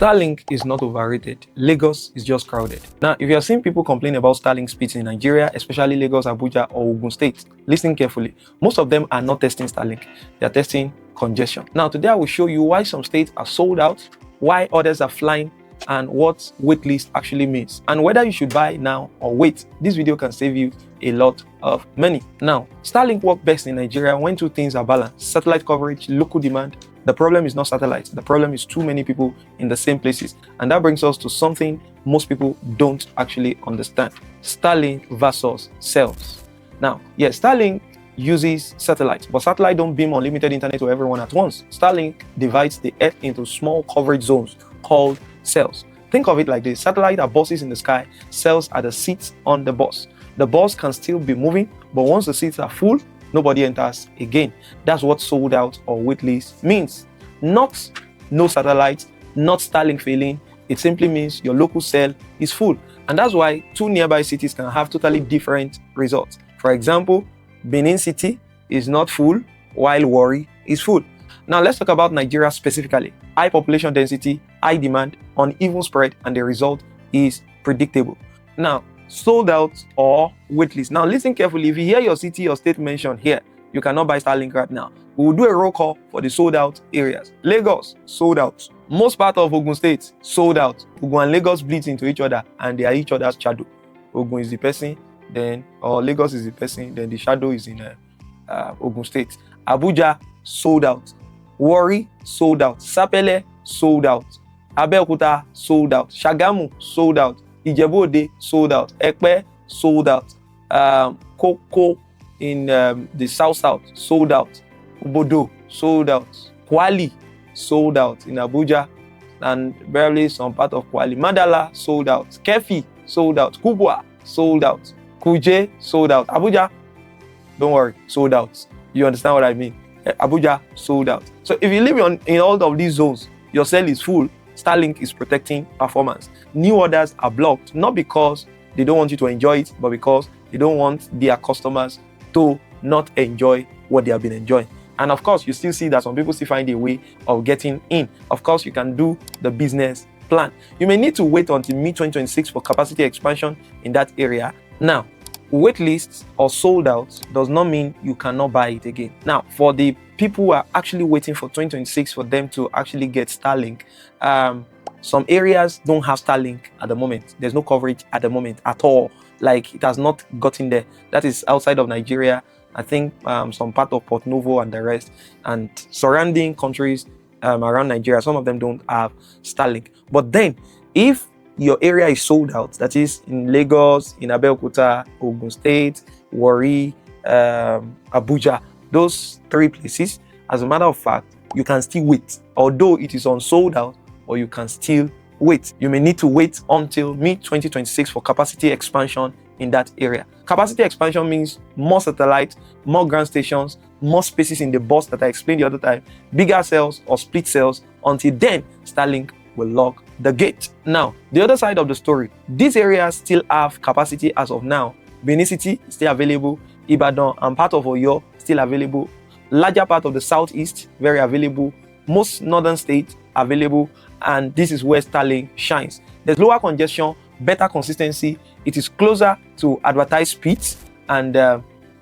Starlink is not overrated. Lagos is just crowded. Now, if you're seeing people complain about Starlink speeds in Nigeria, especially Lagos, Abuja, or Ogun State, listen carefully. Most of them are not testing Starlink. They're testing congestion. Now, today I will show you why some states are sold out, why others are flying, and what waitlist actually means, and whether you should buy now or wait. This video can save you a lot of money. Now, Starlink works best in Nigeria when two things are balanced: satellite coverage, local demand. The problem is not satellites. The problem is too many people in the same places. And that brings us to something most people don't actually understand: Starlink versus cells. Now, yes, Starlink uses satellites, but satellites don't beam unlimited internet to everyone at once. Starlink divides the earth into small coverage zones called cells. Think of it like this: satellites are buses in the sky, cells are the seats on the bus. The bus can still be moving, but once the seats are full, nobody enters again. That's what sold out or waitlist means. Not no satellites, not Starlink failing. It simply means your local cell is full. And that's why two nearby cities can have totally different results. For example, Benin City is not full while Warri is full. Now let's talk about Nigeria specifically. High population density, high demand, uneven spread, and the result is predictable. Now, sold out or waitlist. Now listen carefully. If you hear your city or state mentioned here, you cannot buy Starlink right now. We will do a roll call for the sold out areas. Lagos, sold out. Most part of Ogun State, sold out. Ogun and Lagos bleed into each other and they are each other's shadow. Ogun is the person, then, or Lagos is the person, then the shadow is in Ogun State. Abuja, sold out. Warri, sold out. Sapele, sold out. Abeokuta, sold out. Shagamu, sold out. Ijebu-Ode, sold out. Ekpe, sold out. Koko in the south, sold out. Obodo, sold out. Kwali, sold out in Abuja and barely some part of Kwali. Madala, sold out. Kefi, sold out. Kubwa, sold out. Kuje, sold out. Abuja, don't worry, sold out. You understand what I mean? Abuja, sold out. So if you live in all of these zones, your cell is full. Starlink is protecting performance. New orders are blocked, not because they don't want you to enjoy it, but because they don't want their customers to not enjoy what they have been enjoying. And of course, you still see that some people still find a way of getting in. Of course, you can do the business plan. You may need to wait until mid-2026 for capacity expansion in that area. Now, waitlists or sold out does not mean you cannot buy it again. Now, for the people who are actually waiting for 2026 for them to actually get Starlink, some areas don't have Starlink at the moment. There's no coverage at the moment at all. Like, it has not gotten there. That is outside of Nigeria. I think some part of Port Novo and the rest, and surrounding countries around Nigeria, some of them don't have Starlink. But then, if your area is sold out, that is in Lagos, in Abeokuta, Ogun State, Warri, Abuja, those three places, as a matter of fact, you can still wait. Although it is on sold out, or you can still wait. You may need to wait until mid-2026 for capacity expansion in that area. Capacity expansion means more satellites, more ground stations, more spaces in the bus that I explained the other time, bigger cells or split cells. Until then, Starlink will lock the gate. Now, the other side of the story, these areas still have capacity as of now. Benin City is still available, Ibadan and part of Oyo still available, larger part of the southeast very available, most northern states available, and this is where Starlink shines. There's lower congestion, better consistency, it is closer to advertised speeds, and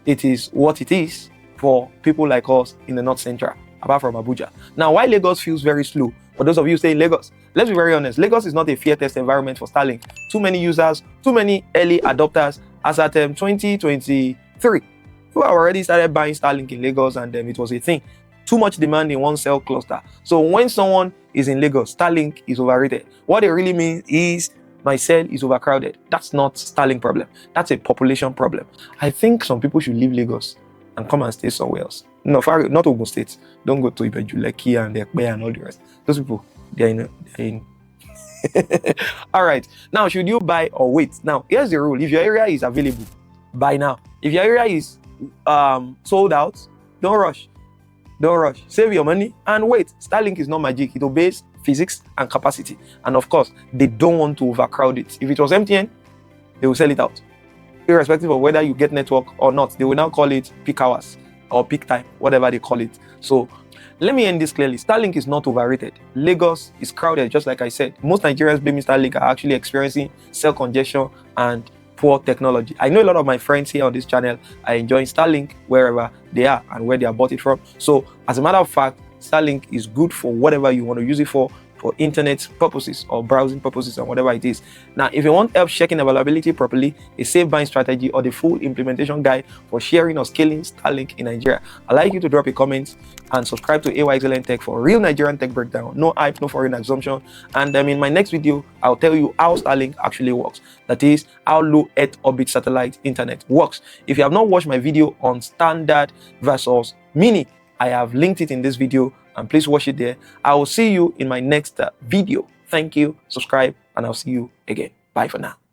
it is what it is for people like us in the North Central, apart from Abuja. Now, why Lagos feels very slow? For those of you stay in Lagos, let's be very honest, Lagos is not a fair test environment for Starlink. Too many users, too many early adopters. As at 2023, people have already started buying Starlink in Lagos, and it was a thing. Too much demand in one cell cluster. So when someone is in Lagos, Starlink is overrated. What it really means is my cell is overcrowded. That's not Starlink problem. That's a population problem. I think some people should leave Lagos and come and stay somewhere else. No, not Ogun State. Don't go to Ibeju-Lekki and Ekpe and all the rest. Those people, they're in. All right. Now, should you buy or wait? Now, here's the rule. If your area is available, buy now. If your area is sold out, don't rush. Don't rush. Save your money and wait. Starlink is not magic. It obeys physics and capacity. And of course, they don't want to overcrowd it. If it was MTN, they will sell it out. Irrespective of whether you get network or not, they will now call it peak hours or peak time, whatever they call it. So Let me end this clearly. Starlink is not overrated. Lagos is crowded, just like I said. Most Nigerians blaming Starlink are actually experiencing cell congestion and poor technology. I know a lot of my friends here on this channel are enjoying Starlink wherever they are and where they are bought it from. So as a matter of fact, Starlink is good for whatever you want to use it for internet purposes or browsing purposes and whatever it is. Now, if you want help checking availability properly, a safe buying strategy, or the full implementation guide for sharing or scaling Starlink in Nigeria, I'd like you to drop a comment and subscribe to AyExcellent Tech for real Nigerian tech breakdown. No hype, no foreign assumption. And in my next video, I'll tell you how Starlink actually works. That is, how low Earth orbit satellite internet works. If you have not watched my video on standard versus mini, I have linked it in this video, and please watch it there. I will see you in my next video. Thank you, subscribe, and I'll see you again. Bye for now.